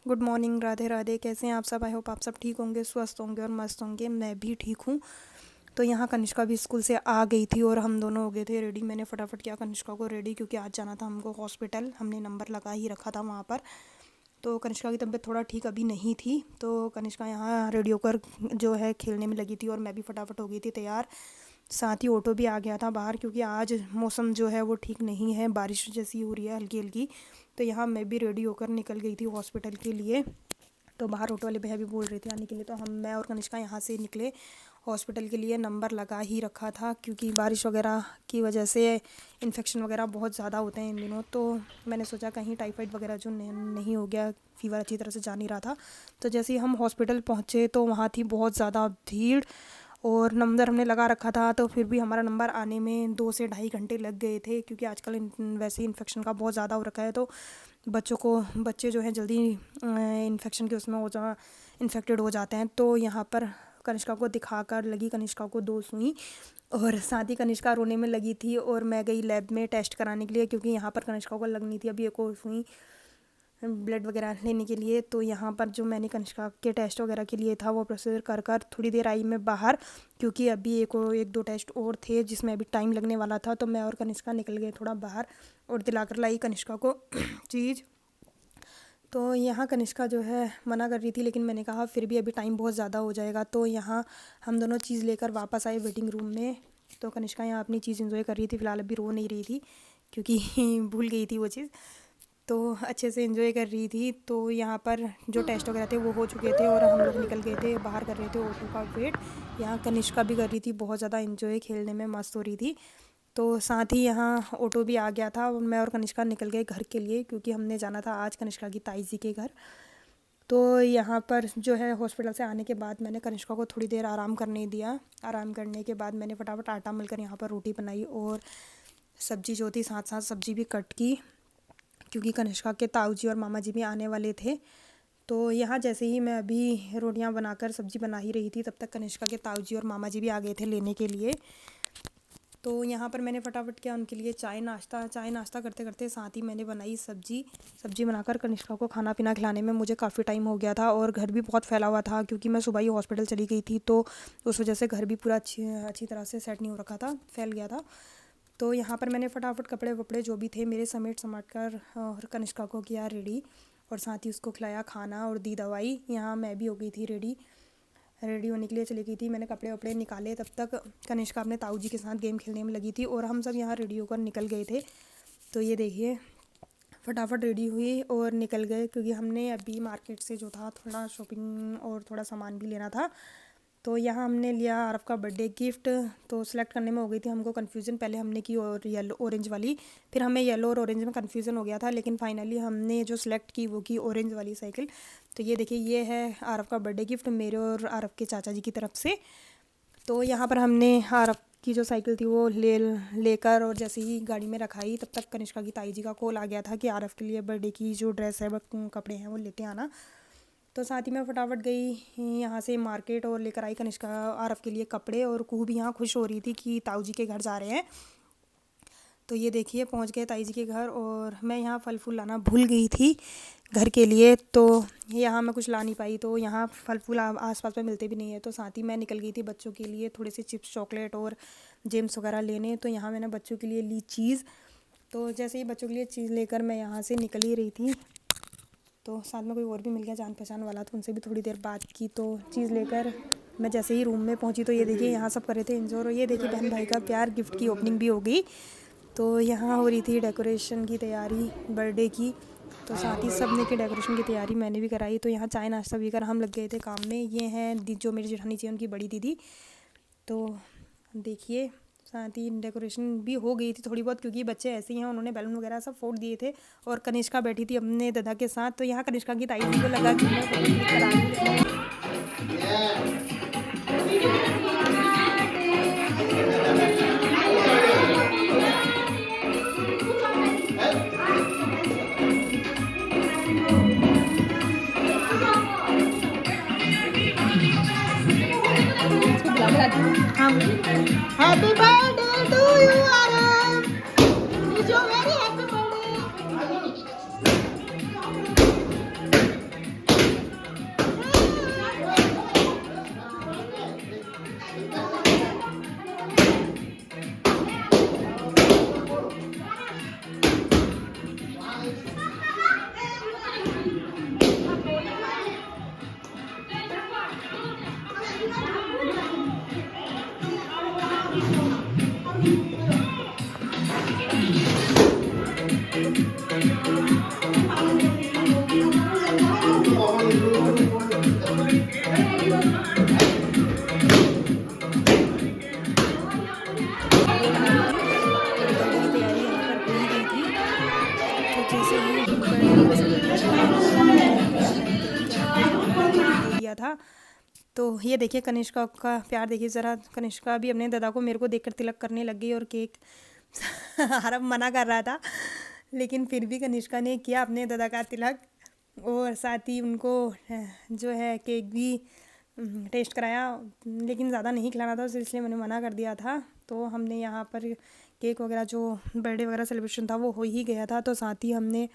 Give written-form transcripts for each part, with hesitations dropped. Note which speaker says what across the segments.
Speaker 1: Good morning, Radhe Radhe. कैसे हैं आप सब? आई होप आप सब ठीक होंगे, स्वस्थ होंगे और मस्त होंगे। मैं भी ठीक हूँ। तो यहाँ कनिष्का भी स्कूल से आ गई थी और हम दोनों हो गए थे रेडी। मैंने फटाफट किया कनिष्का को रेडी, क्योंकि आज जाना था हमको हॉस्पिटल। हमने नंबर लगा ही रखा था वहाँ पर। तो कनिष्का की तबीयत थोड़ा ठीक अभी नहीं थी, तो कनिष्का यहाँ रेडी होकर जो है खेलने में लगी थी और मैं भी फटाफट हो गई थी तैयार। साथ ही ऑटो भी आ गया था बाहर, क्योंकि आज मौसम जो है वो ठीक नहीं है, बारिश जैसी हो रही है हल्की हल्की। तो यहाँ मैं भी रेडी होकर निकल गई थी हॉस्पिटल के लिए। तो बाहर ऑटो वाले भैया भी बोल रहे थे आने के लिए, तो मैं और कनिष्का यहाँ से निकले हॉस्पिटल के लिए। नंबर लगा ही रखा था, क्योंकि बारिश वगैरह की वजह से इन्फेक्शन वगैरह बहुत ज़्यादा होते हैं इन दिनों। तो मैंने सोचा कहीं टाइफाइड वगैरह जो नहीं हो गया, फीवर अच्छी तरह से जा नहीं रहा था। तो जैसे ही हम हॉस्पिटल पहुँचे तो वहाँ थी बहुत ज़्यादा भीड़, और नंबर हमने लगा रखा था। तो फिर भी हमारा नंबर आने में 2 से ढाई घंटे लग गए थे, क्योंकि आजकल वैसे ही इन्फेक्शन का बहुत ज़्यादा हो रखा है। तो बच्चे जो हैं जल्दी इन्फेक्शन के उसमें इन्फेक्टेड हो जाते हैं। तो यहाँ पर कनिष्का को दिखाकर लगी कनिष्का को 2 सुई, और साथ ही कनिष्का रोने में लगी थी। और मैं गई लैब में टेस्ट कराने के लिए, क्योंकि यहाँ पर कनिष्का को लगनी थी अभी एक और सुई ब्लड वगैरह लेने के लिए। तो यहाँ पर जो मैंने कनिष्का के टेस्ट वगैरह के लिए था वो प्रोसीजर कर थोड़ी देर आई मैं बाहर, क्योंकि अभी एक दो टेस्ट और थे जिसमें अभी टाइम लगने वाला था। तो मैं और कनिष्का निकल गए थोड़ा बाहर और दिलाकर लाई कनिष्का को चीज़। तो यहाँ कनिष्का जो है मना कर रही थी, लेकिन मैंने कहा फिर भी अभी टाइम बहुत ज़्यादा हो जाएगा। तो यहाँ हम दोनों चीज़ लेकर वापस आए वेटिंग रूम में। तो कनिष्का यहाँ अपनी चीज़ एंजॉय कर रही थी, फ़िलहाल अभी रो नहीं रही थी, क्योंकि भूल गई थी वो चीज़। तो अच्छे से एंजॉय कर रही थी। तो यहाँ पर जो टेस्ट वगैरह थे वो हो चुके थे और हम लोग निकल गए थे बाहर, कर रहे थे ऑटो का वेट। यहाँ कनिष्का भी कर रही थी बहुत ज़्यादा एंजॉय, खेलने में मस्त हो रही थी। तो साथ ही यहाँ ऑटो भी आ गया था और मैं और कनिष्का निकल गए घर के लिए, क्योंकि हमने जाना था आज कनिष्का की ताई जी के घर। तो यहाँ पर जो है हॉस्पिटल से आने के बाद मैंने कनिष्का को थोड़ी देर आराम करने दिया। आराम करने के बाद मैंने फटाफट आटा मलकर यहाँ पर रोटी बनाई, और सब्ज़ी जो थी साथ साथ सब्ज़ी भी कट की, क्योंकि कनिष्का के ताऊ जी और मामा जी भी आने वाले थे। तो यहाँ जैसे ही मैं अभी रोटियाँ बनाकर सब्ज़ी बना ही रही थी, तब तक कनिष्का के ताऊ जी और मामा जी भी आ गए थे लेने के लिए। तो यहाँ पर मैंने फटाफट किया उनके लिए चाय नाश्ता करते करते साथ ही मैंने बनाई सब्ज़ी बनाकर कनिष्का को खाना पीना खिलाने में मुझे काफ़ी टाइम हो गया था। और घर भी बहुत फैला हुआ था, क्योंकि मैं सुबह ही हॉस्पिटल चली गई थी। तो उस वजह से घर भी पूरा अच्छी तरह से सेट नहीं हो रखा था, फैल गया था। तो यहाँ पर मैंने फटाफट कपड़े वपड़े जो भी थे मेरे समेट कर और कनिष्का को किया रेडी, और साथ ही उसको खिलाया खाना और दी दवाई। यहाँ मैं भी हो गई थी रेडी होने के लिए चली गई थी। मैंने कपड़े वपड़े निकाले, तब तक कनिष्का अपने ताऊ जी के साथ गेम खेलने में लगी थी और हम सब यहाँ रेडी होकर निकल गए थे। तो ये देखिए फटाफट रेडी हुई और निकल गए, क्योंकि हमने अभी मार्केट से जो था थोड़ा शॉपिंग और थोड़ा सामान भी लेना था। तो यहाँ हमने लिया आरव का बर्थडे गिफ्ट। तो सिलेक्ट करने में हो गई थी हमको कन्फ्यूज़न, पहले हमने की और येलो ऑरेंज वाली, फिर हमें येलो और ऑरेंज में कन्फ्यूज़न हो गया था, लेकिन फाइनली हमने जो सिलेक्ट की वो की ऑरेंज वाली साइकिल। तो ये देखिए ये है आरव का बर्थडे गिफ्ट मेरे और आरव के चाचा जी की तरफ से। तो यहाँ पर हमने आरव की जो साइकिल थी वो लेकर और जैसे ही गाड़ी में रखाई, तब तक कनिष्का की ताई जी का कॉल आ गया था कि आरव के लिए बर्थडे की जो ड्रेस है कपड़े हैं वो लेते आना। तो साथ ही मैं फटाफट गई यहाँ से मार्केट और लेकर आई कनिष्का आरव के लिए कपड़े। और कुहू भी यहाँ खुश हो रही थी कि ताऊ जी के घर जा रहे हैं। तो ये देखिए पहुँच गए ताई जी के घर, और मैं यहाँ फल फूल लाना भूल गई थी घर के लिए। तो यहाँ मैं कुछ ला नहीं पाई, तो यहाँ फल फूल आसपास में मिलते भी नहीं है। तो साथ ही मैं निकल गई थी बच्चों के लिए थोड़े से चिप्स चॉकलेट और जेम्स वगैरह लेने। तो यहाँ मैंने बच्चों के लिए ली चीज़। तो जैसे ही बच्चों के लिए चीज़ लेकर मैं यहाँ से निकल ही रही थी, तो साथ में कोई और भी मिल गया जान पहचान वाला, तो उनसे भी थोड़ी देर बात की। तो चीज़ लेकर मैं जैसे ही रूम में पहुंची, तो ये देखिए यहाँ सब कर रहे थे एंजॉय, और ये देखिए बहन भाई का प्यार, गिफ्ट की ओपनिंग भी हो गई। तो यहाँ हो रही थी डेकोरेशन की तैयारी बर्थडे की। तो साथ ही सब ने की डेकोरेशन की तैयारी मैंने भी कराई। तो यहाँ चाय नाश्ता पीकर हम लग गए थे काम में। ये हैं जो मेरी जेठानी जी उनकी बड़ी दीदी। तो देखिए साथ ही डेकोरेशन भी हो गई थी थोड़ी बहुत, क्योंकि बच्चे ऐसे ही हैं, उन्होंने बैलून वगैरह सब फोड़ दिए थे। और कनिष्का बैठी थी अपने दादा के साथ। तो यहाँ कनिष्का की ताई जी को लगा कि मैं फोटो क्लिक करा रही
Speaker 2: happy birthday to you Aarav, wish you very happy birthday.
Speaker 1: दिया था। तो ये देखिए कनिष्का का प्यार देखिए ज़रा, कनिष्का भी अपने दादा को मेरे को देखकर तिलक करने लग गई और केक आरव मना कर रहा था, लेकिन फिर भी कनिष्का ने किया अपने दादा का तिलक, और साथ ही उनको जो है केक भी टेस्ट कराया, लेकिन ज़्यादा नहीं खिलाना था इसलिए मैंने मना कर दिया था। तो हमने यहाँ पर केक वगैरह जो बर्थडे वगैरह सेलिब्रेशन था वो हो ही गया था, तो साथ ही हमने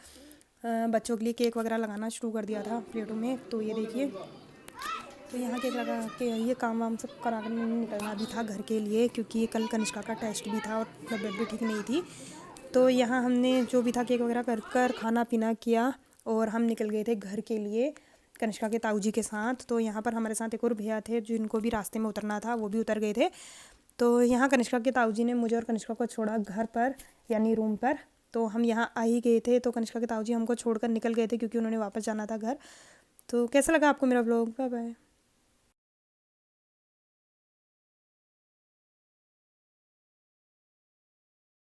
Speaker 1: बच्चों के लिए केक वगैरह लगाना शुरू कर दिया था प्लेटों में। तो ये देखिए, तो यहाँ केक लगा के ये काम वाम सब करा कर मैंने निकलना भी था घर के लिए, क्योंकि ये कल कनिष्का का टेस्ट भी था और तबीयत भी ठीक नहीं थी। तो यहाँ हमने जो भी था केक वगैरह कर खाना पीना किया और हम निकल गए थे घर के लिए कनिष्का के ताऊ जी के साथ। तो यहाँ पर हमारे साथ एक और भैया थे जिनको भी रास्ते में उतरना था, वो भी उतर गए थे। तो यहाँ कनिष्का के ताऊ जी ने मुझे और कनिष्का को छोड़ा घर पर, यानी रूम पर। तो हम यहाँ आ ही गए थे, तो कनिष्का के ताऊ जी हमको छोड़कर निकल गए थे क्योंकि उन्होंने वापस जाना था घर। तो कैसा लगा आपको मेरा व्लॉग? Bye bye.